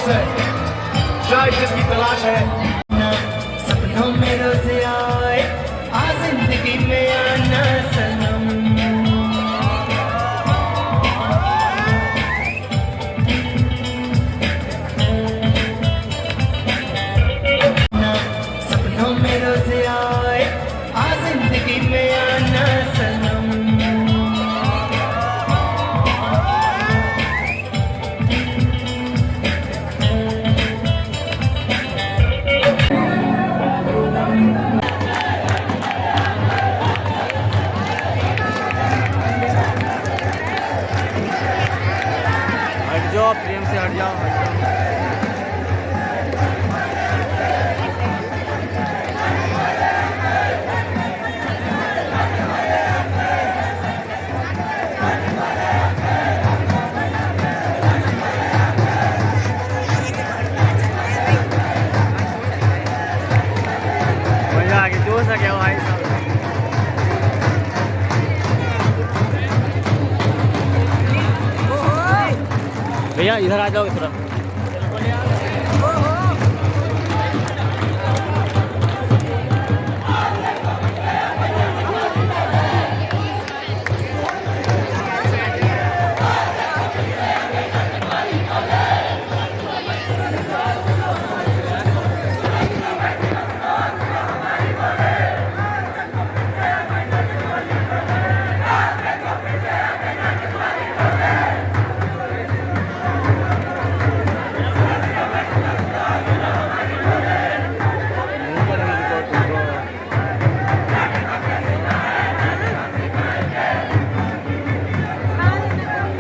है, शायद जिसकी तलाश है। सपनों में रोज आए आ जिंदगी में आना सनम, सपनों में रोज आए आ जिंदगी में आना सनम। हट जाओ, प्रेम से हट जाओ, हट जाओ। मजा आ गया, जोश आ गया भाई साहब। भैया इधर आ जाओ थोड़ा।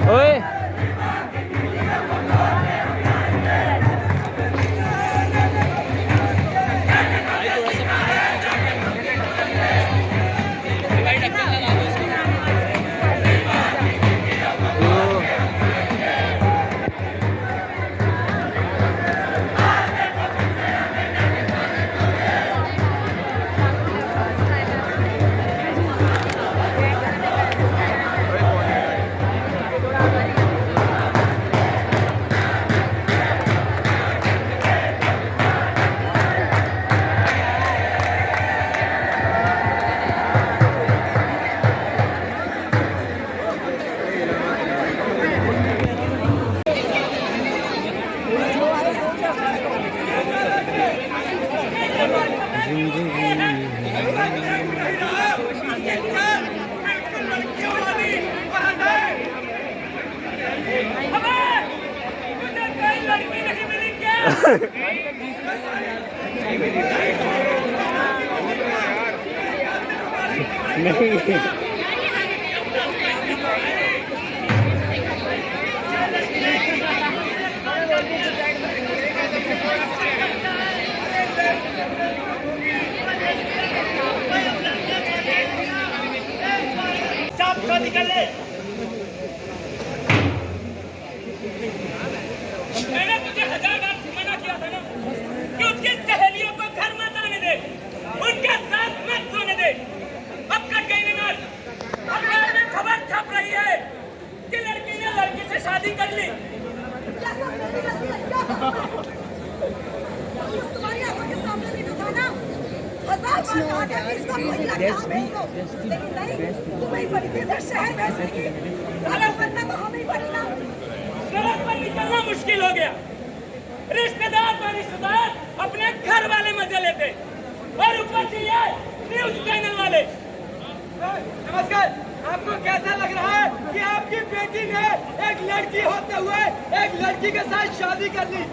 ओए नहीं निकल ले। मैंने तुझे 1000 बार मना किया था ना कि उसकी सहेलियों को घर मत आने दे, उनके साथ मत सोने दे। अब कट गई निगाह। अखबार में खबर छप रही है कि लड़की ने लड़की से शादी कर ली। तुम्हारी आंखों के सामने नहीं था ना, 1000 बार कहा था कि इसका महिला क्या है, लेकिन नहीं, तुम्हें बड़ी थी से शहर भेजने की। साला बनना तो हमें ही बनना। सड़क पर निकलना मुश्किल हो गया। रिश्तेदार तो रिश्तेदार अपने घर वाले मजे लेते और ऊपर से ये न्यूज चैनल वाले। नमस्कार, आपको कैसा लग रहा है कि आपकी बेटी ने एक लड़की होते हुए एक लड़की के साथ शादी कर ली?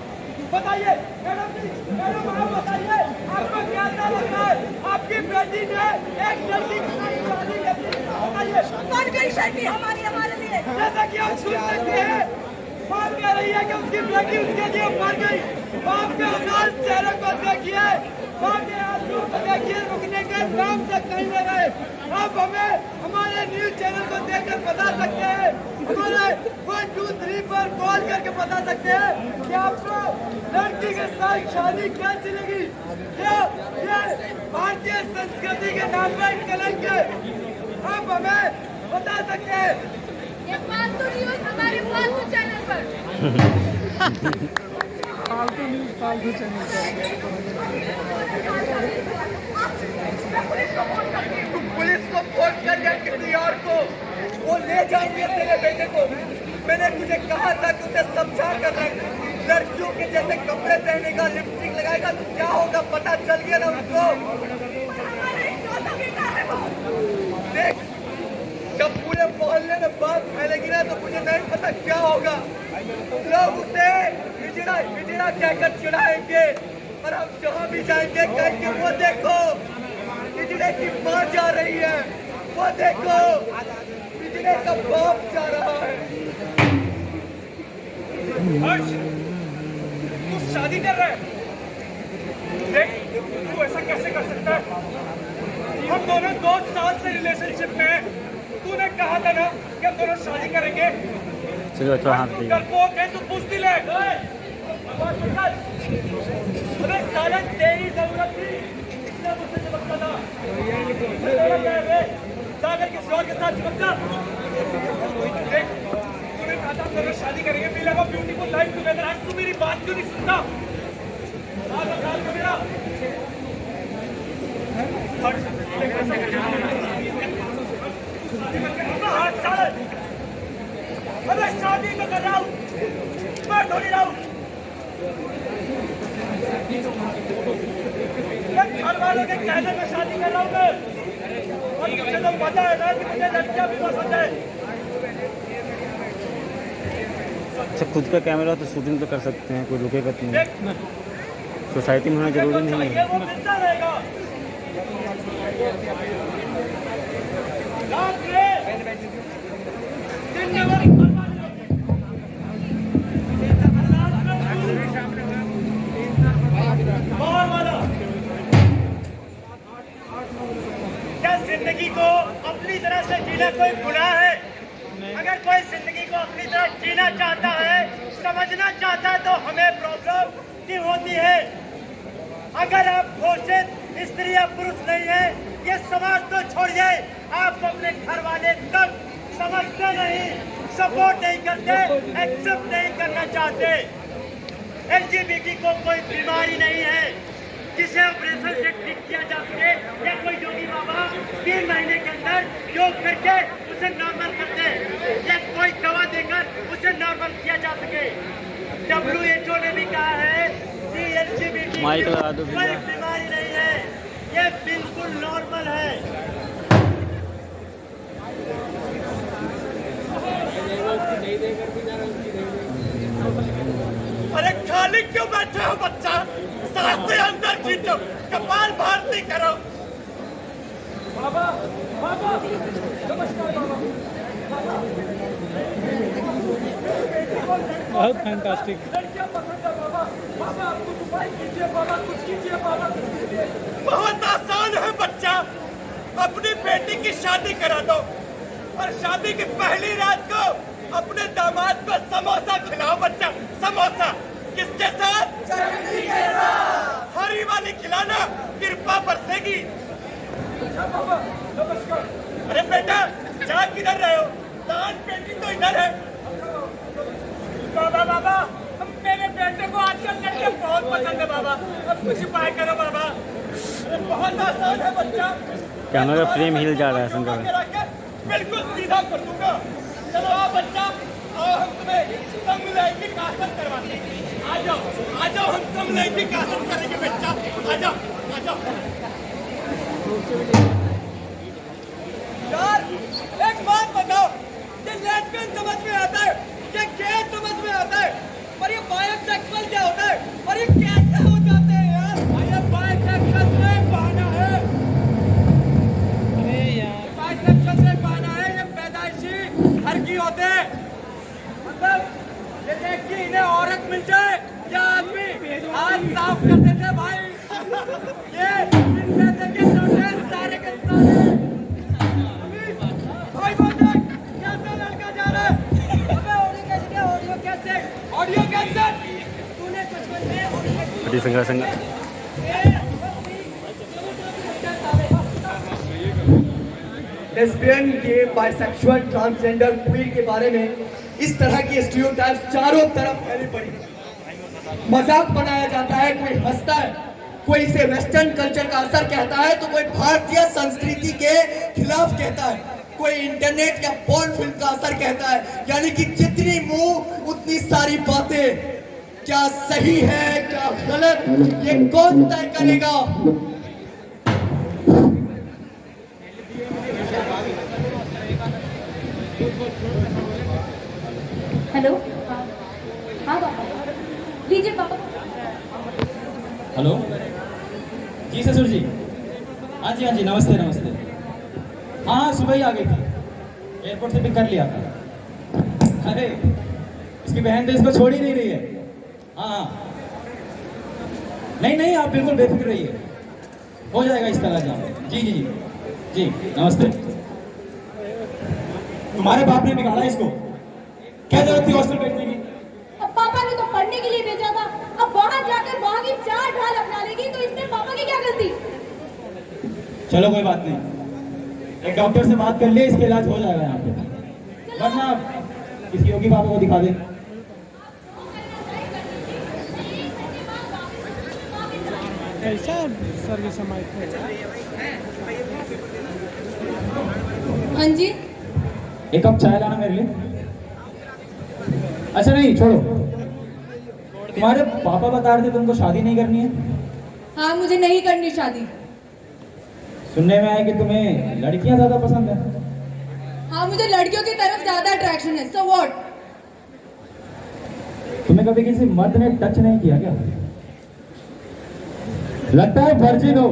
बताइए मैडम जी, मैडम आप बताइए आपको कैसा लग रहा है? आपकी बेटी ने एक लड़की के साथ शादी कर ली, बताइए। मर गई बेटी हमारे लिए। जैसा कि आप सुन सकते हैं, बात कह रही है कि उसकी बेटी उसके लिए मर गई। बाप के उदास चेहरे को देखिए, बाप के आंसू को देखिए, रुकने के नाम तक नहीं ले रहे। आप हमें हमारे न्यूज चैनल को देखकर बता सकते हैं, हमारे 1 2 3 पर कॉल करके बता सकते हैं कि आपको लड़की के साथ शादी कैसी लगी? क्या ये भारतीय संस्कृति के नाम पर कलंक है? आप हमें बता सकते हैं। ये फालतू न्यूज़ हमारे फालतू चैनल पर। फालतू न्यूज़ फालतू चैनल पुलिस को फोन कर या किसी और को, वो ले जाएंगे तेरे बेटे को। मैंने तुझे कहा था कि उसे समझा कर रख, लड़कियों के जैसे कपड़े पहनेगा, लिपस्टिक लगाएगा तो क्या होगा पता चल गया ना उनको। देख, जब पूरे मोहल्ले में बात फैलेगी ना तो मुझे नहीं पता क्या होगा। लोग उसे हिजड़ा हिजड़ा कहकर चिढ़ाएंगे और हम जहाँ भी जाएंगे कहेंगे वो देखो हिजड़े की माँ जा रही है, वो देखो हिजड़े का बाप जा रहा है। हर्ष, तू शादी कर रहा है? देख, तू ऐसा कैसे कर सकता है? हम दोनों 2 साल से रिलेशनशिप में हैं। तूने कहा था ना कि हम दोनों शादी करेंगे। चलो अच्छा हाथ तू डरपोक है, तू पूछती ले। अबे साला तेरी जरूरत थी, इसलिए मुझसे चिपकता था। जाकर किसी और के साथ चिपक जा। देख, तूने कहा था हम दोनों शादी करेंगे, we'll have a beautiful life together। आज तू मेरी बात क्यों नहीं सुनता? साल का मेरा अबे शादी तो कर रहा हूँ, मैं थोड़ी रहा हूँ। घर वालों के कहने में शादी कर रहा हूँ मैं, और मुझे तो पता है ना कि मुझे लड़कियाँ भी पसंद है। अच्छा, खुद का कैमरा तो शूटिंग तो कर सकते हैं, कोई रुकेगा तो नहीं। सोसाइटी में होना जरूरी नहीं है। वो मिलता रहेगा। क्या जिंदगी को अपनी तरह से जीना कोई गुनाह है? अगर कोई जिंदगी को अपनी तरह जीना चाहता है, समझना चाहता है, तो हमें प्रॉब्लम क्यों होती है? अगर आप घोषित स्त्री या पुरुष नहीं है, ये समाज तो छोड़िए, आप अपने घर वाले तक समझते नहीं, सपोर्ट नहीं करते, एक्सेप्ट नहीं करना चाहते। LGBT को कोई बीमारी नहीं है जिसे ऑपरेशन से ठीक किया जा सके, या कोई योगी बाबा 3 महीने के अंदर योग करके उसे नॉर्मल कर दे, या कोई दवा देकर उसे नॉर्मल किया जा सके। WHO ने भी कहा है कि LGBT माइक लगा दो कोई बीमारी नहीं है, ये बिल्कुल नॉर्मल है। अरे खाली क्यों बैठे हो बच्चा? सांस से अंदर खींचो, कपाल भारती करो। बाबा, बाबा, नमस्कार बाबा। बहुत फैंटास्टिक। लड़कियां पसंद है बाबा। बाबा आप कुछ उपाय कीजिए बाबा, कुछ कीजिए बाबा, कुछ कीजिए। बहुत आसान है बच्चा, अपनी बेटी की शादी करा दो और शादी की पहली रात को अपने दामाद को समोसा खिलाओ बच्चा। समोसा किसके साथ? चटनी के साथ। हरी वाली खिलाना, कृपा बरसेगी। बाबा नमस्कार। अरे बेटा, जा किधर रहे हो? दान पेटी तो इधर है। बाबा बाबा, मेरे बेटे को आजकल लड़के बहुत पसंद है बाबा, अब कुछ उपाय करो बाबा। अरे बहुत आसान है बच्चा, कैमरा फ्रेम हिल जा रहा है शंकर। बिल्कुल सीधा कर दूंगा। चलो आओ बच्चा, आओ हम तुम्हें समलैंगिक आसन करवाते हैं। आ जाओ हम समलैंगिक आसन करेंगे बच्चा। आ जाओ। यार एक बात बताओ, ये लेस्बियन समझ में आता है, ये गे समझ में आता है, पर ये बायोसेक्सुअल क्या होता है, और ये कैसे हो जाते हैं यार? ये बायोसेक्सुअल में बहाना है। अरे यार, बायोसेक्सुअल में बहाना है, ये पैदाइशी हरकी होते हैं। मतलब ये देख कि इन्हें औरत मिल जाए या आदमी, आज साफ कर देते भाई। ये इनमें देखे लौटे सारे के सारे। भाई बोल देख, कैसे लड़का जा रहा है? अबे ऑडियो कैसे? तूने बचपन में संगा लेस्बियन, गे, बाइसेक्सुअल, ट्रांसजेंडर, क्वीर के बारे में इस तरह की स्टीरियोटाइप्स चारों तरफ फैली पड़ी है। मजाक बनाया जाता है, कोई हंसता है, कोई इसे वेस्टर्न कल्चर का असर कहता है, तो कोई भारतीय संस्कृति के खिलाफ कहता है, कोई इंटरनेट या पॉर्न फिल्म का असर कहता है। यानी कि जितनी मुंह उतनी सारी बातें। क्या सही है क्या गलत, ये कौन तय करेगा? हेलो, हाँ पापा, लीजिए पापा। हेलो जी ससुर जी, हाँ जी नमस्ते नमस्ते। हाँ सुबह ही आ गई थी, एयरपोर्ट से पिक कर लिया था। अरे इसकी बहन तो इसको छोड़ ही नहीं रही है। हाँ नहीं आप बिल्कुल बेफिक्र रहिए, हो जाएगा इसका इलाज यहाँ। जी नमस्ते। तुम्हारे बाप ने बिगाड़ा इसको, क्या जरूरत थी हॉस्टल भेजने की? अब पापा ने तो पढ़ने के लिए भेजा था, अब बाहर जाकर वहां की चार ढाल अपना लेगी, तो इसमें पापा की क्या गलती? चलो कोई बात नहीं, एक डॉक्टर से बात कर लिए, इसका इलाज हो जाएगा यहाँ पे। वरना किसी योगी बाबा को दिखा दे। कैसा सर्विस हमारी? हाँ जी, एक कप चाय लाना मेरे लिए। अच्छा नहीं छोड़ो, तुम्हारे पापा बता रहे थे तुमको शादी नहीं करनी है। हाँ मुझे नहीं करनी शादी। सुनने में आया कि तुम्हें लड़कियां ज्यादा पसंद है। हाँ मुझे लड़कियों की तरफ ज्यादा अट्रैक्शन है। So what? तुम्हें कभी किसी मर्द ने टच नहीं किया क्या? लगता है वर्जिन हो।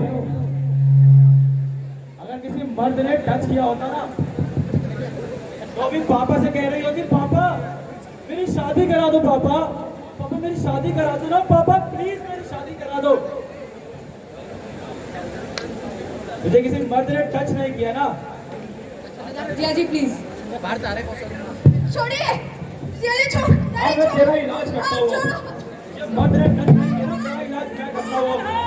अगर किसी मर्द ने टच किया होता ना, तो भी पापा से कह रही होती, पापा मेरी शादी करा दो, पापा मेरी शादी करा दो ना, पापा प्लीज मेरी शादी करा दो। मुझे किसी मर्द ने टच नहीं किया ना। जिया जी प्लीज छोड़िए, जिया जी छोड़। अब मैं तेरा इलाज करता हूँ। ये मर्द ने टच नहीं किया ना, तेरा इलाज मैं करता हूँ।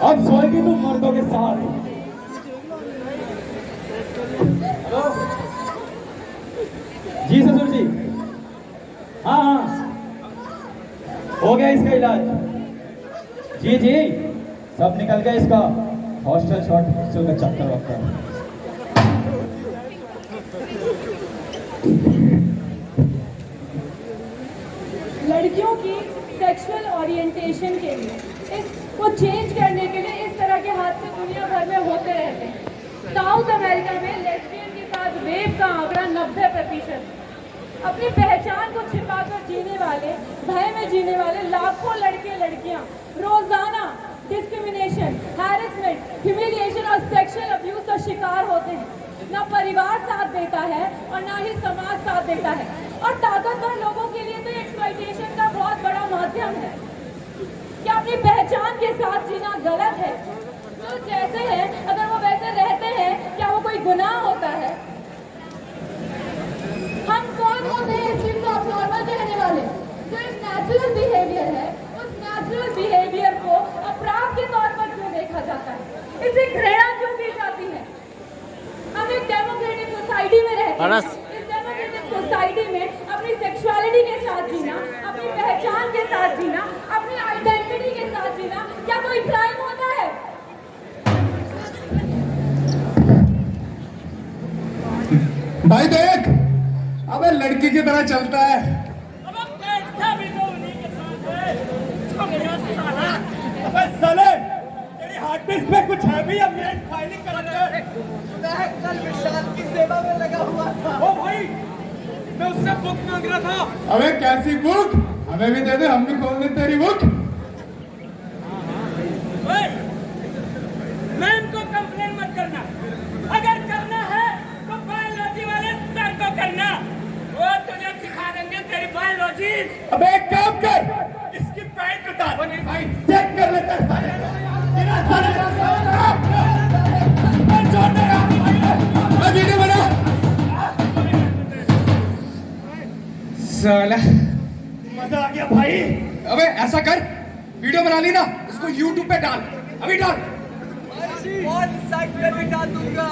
अब सोएगी तुम मर्दों के साथ। हेलो जी ससुर जी, हाँ हो गया इसका इलाज। जी सब निकल गया इसका, हॉस्टल शॉर्ट का चक्कर वक्कर। लड़कियों की सेक्सुअल ओरिएंटेशन के लिए, इसको चेंज करने के लिए इस तरह के हादसे दुनिया भर में होते रहते हैं। साउथ अमेरिका में लेस्बियन के साथ रेप का आंकड़ा 90%। अपनी पहचान को छिपाकर जीने वाले, भय में जीने वाले लाखों लड़के लड़कियां रोजाना डिस्क्रिमिनेशन, हैरेसमेंट, ह्यूमिलिएशन और सेक्सुअल अब्यूज का शिकार होते हैं। ना परिवार साथ देता है और ना ही समाज साथ देता है। और ताकतवर लोगों के लिए तो एक्सप्लॉयटेशन का बहुत बड़ा माध्यम है। क्या अपनी पहचान के साथ जीना गलत है? तो जैसे है, अगर वो वैसे रहते हैं, क्या वो कोई गुनाह होता है? हम कौन होते हैं इस चीज को आप नॉर्मल कहने वाले? जो एक नेचुरल बिहेवियर है, उस नेचुरल बिहेवियर को अपराध के तौर पर क्यों देखा जाता है? इसे घृणा क्यों की जाती है? हम एक डेमोक्रेटिक सोसाइटी में रहते हैं। इस डेमोक्रेटिक सोसाइटी में अपनी सेक्सुअलिटी के साथ जीना, अपनी पहचान के साथ जीना, अपनी आइडेंटिटी के साथ जीना, क्या कोई क्राइम होता है? भाई देख, अबे लड़की की तरह चलता है। अब बैठता भी तो उन्हीं के साथ है। तो मेरा साला, अबे साले, तेरी हार्ड डिस्क में कुछ है भी? अब मैं फाइलिंग कराता है। कल विशाल की सेवा में लगा हुआ था। ओ भाई, मैं उससे बुक मांग रहा था। अबे कैसी बुक? हमें भी दे दे, हम भी खोल दें तेरी बुक। ओए, मैं इनको कंप्लेन मत करना। अगर करना है तो बायोलॉजी वाले सर को करना, वो तुझे सिखा देंगे तेरी बायोलॉजी। अबे एक काम कर, इसकी पैंट उतार। नहीं भाई चेक कर लेते हैं साले। तेरा साले छोड़ देगा। वीडियो बना साला। मजा आ गया भाई। अबे ऐसा कर, वीडियो बना ली ना, इसको YouTube पे डाल, अभी डाल। और साइड पे भी डाल दूंगा।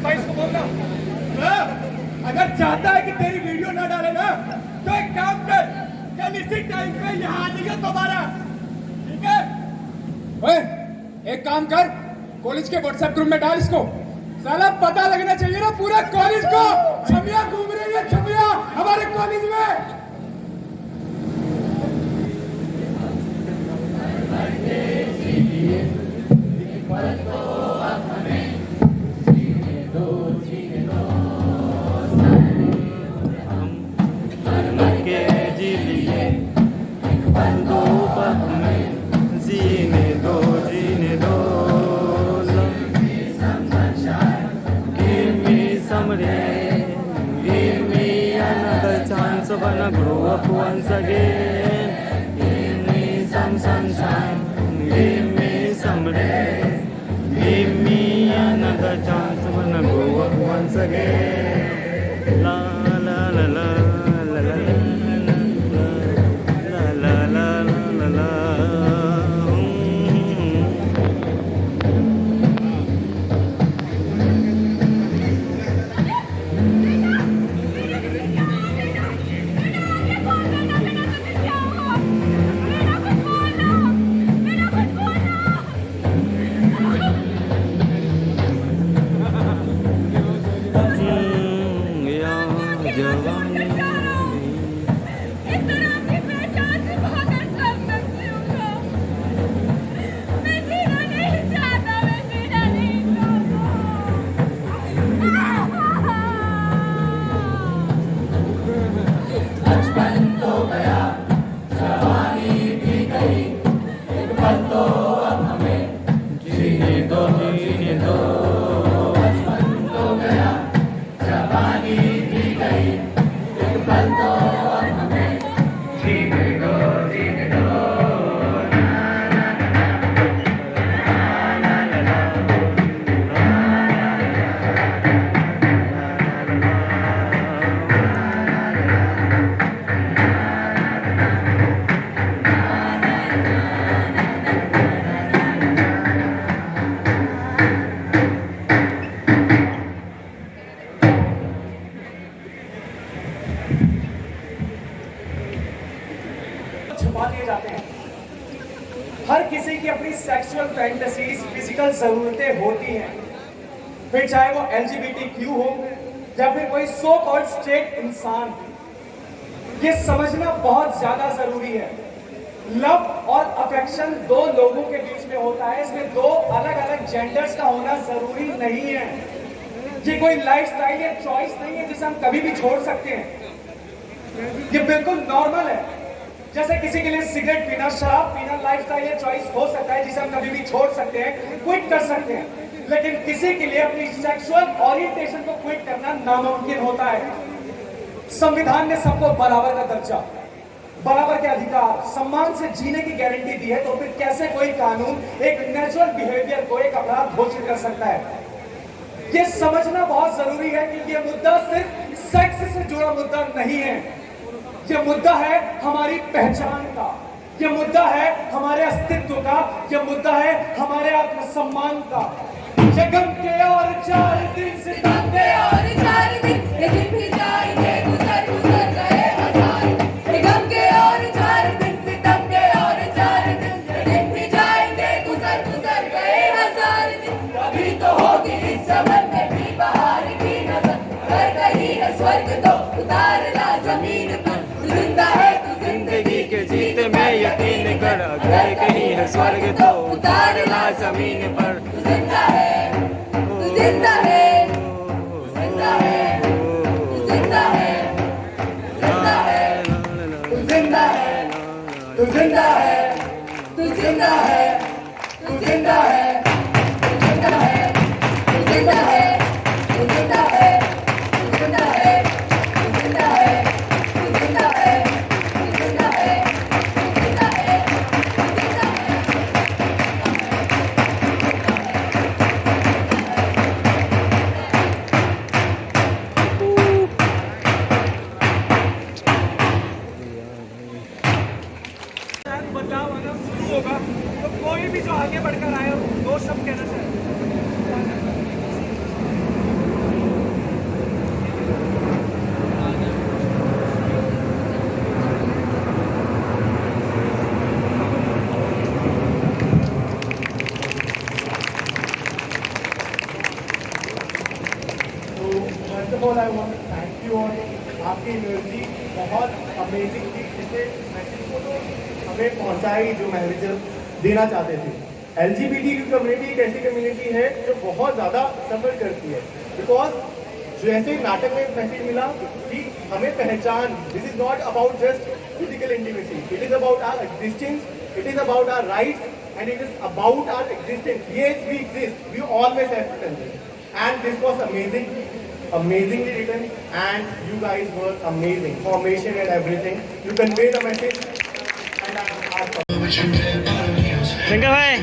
भाई इसको बोलना अगर चाहता है कि तेरी वीडियो ना डाले ना तो एक काम कर, कल इसी टाइम पे यहाँ आ जाइए दोबारा, ठीक है? ओए, एक काम कर, कॉलेज के व्हाट्सएप ग्रुप में डाल इसको। साला पता लगना चाहिए ना पूरा कॉलेज को, छमिया घूम रही है, छमिया हमारे कॉलेज में। Wanna grow up once again. Give me some sunshine. Give me some rain. Give me another chance. Wanna grow up once again. La la la la la la la la la la la. छुपा दिए जाते हैं। हर किसी की अपनी sexual fantasies, physical जरूरतें होती हैं, फिर चाहे वो LGBTQ हो या फिर कोई सो कॉल्ड स्ट्रेट इंसान। ये समझना बहुत ज्यादा जरूरी है। लव और अफेक्शन दो लोगों के बीच में होता है, इसमें दो अलग अलग जेंडर्स का होना जरूरी नहीं है। ये कोई लाइफस्टाइल या चॉइस नहीं है जिसे हम कभी भी छोड़ सकते हैं। ये बिल्कुल नॉर्मल है। जैसे किसी के लिए सिगरेट पीना, शराब पीना लाइफस्टाइल या चॉइस हो सकता है जिसे हम कभी भी छोड़ सकते हैं, क्विट कर सकते हैं, लेकिन किसी के लिए अपनी सेक्सुअल ओरिएंटेशन को क्विट करना नामुमकिन होता है। संविधान ने सबको बराबर का दर्जा, बराबर के अधिकार, सम्मान से जीने की गारंटी दी है, तो फिर कैसे कोई कानून एक नेचुरल बिहेवियर को एक अपराध घोषित कर सकता है? ये समझना बहुत जरूरी है कि ये मुद्दा सिर्फ सेक्स से जुड़ा मुद्दा नहीं है। ये मुद्दा है हमारी पहचान का, ये मुद्दा है हमारे अस्तित्व का, ये मुद्दा है हमारे आत्मसम्मान का। ये गम के और 4 दिन, सितम के और 4 दिन, ये दिन भी जाएंगे, गुजर गुजर गए हजार। ये गम के और 4 दिन, सितम के और 4 दिन, ये दिन भी जाएंगे, गुजर गुजर गए हजार दिन। कभी तो होगी इस चमन में भी बहार की नजर, अगर कहीं है स्वर्ग तो उतारना जमीन पर। जिंदा है तू जिंदगी के जीते में यकीन कर, अगर कहीं है स्वर्ग तो उतारना जमीन पर। जिंदा है, तू जिंदा है, जिंदा है, तू जिंदा है, जिंदा है, तू जिंदा है, तू जिंदा है, तू जिंदा है, तू जिंदा है, तू जिंदा है, तू जिंदा है, तू जिंदा है, तू जिंदा है, तू जिंदा है, तू जिंदा है, तू जिंदा है, तू जिंदा है, बढ़कर आए हो, 2 शब्द कहना चाहें। तो first of all I want to thank you all. आपकी एनर्जी बहुत अमेजिंग थी, जिससे मैसेज को तो हमें पहुंचाई जो मैनेजर देना चाहते थे। LGBT कम्युनिटी एक ऐसी कम्युनिटी है जो बहुत ज़्यादा सफ़र करती है, बिकॉज जैसे नाटक में मैसेज मिला कि हमें पहचान, this is not about just physical intimacy, it is about our existence, it is about our rights and it is about our existence. Yes we exist, we always have to tell this, and this was amazing, amazingly written, and you guys were amazing, formation and everything, you convey the message and I'm Shankar भाई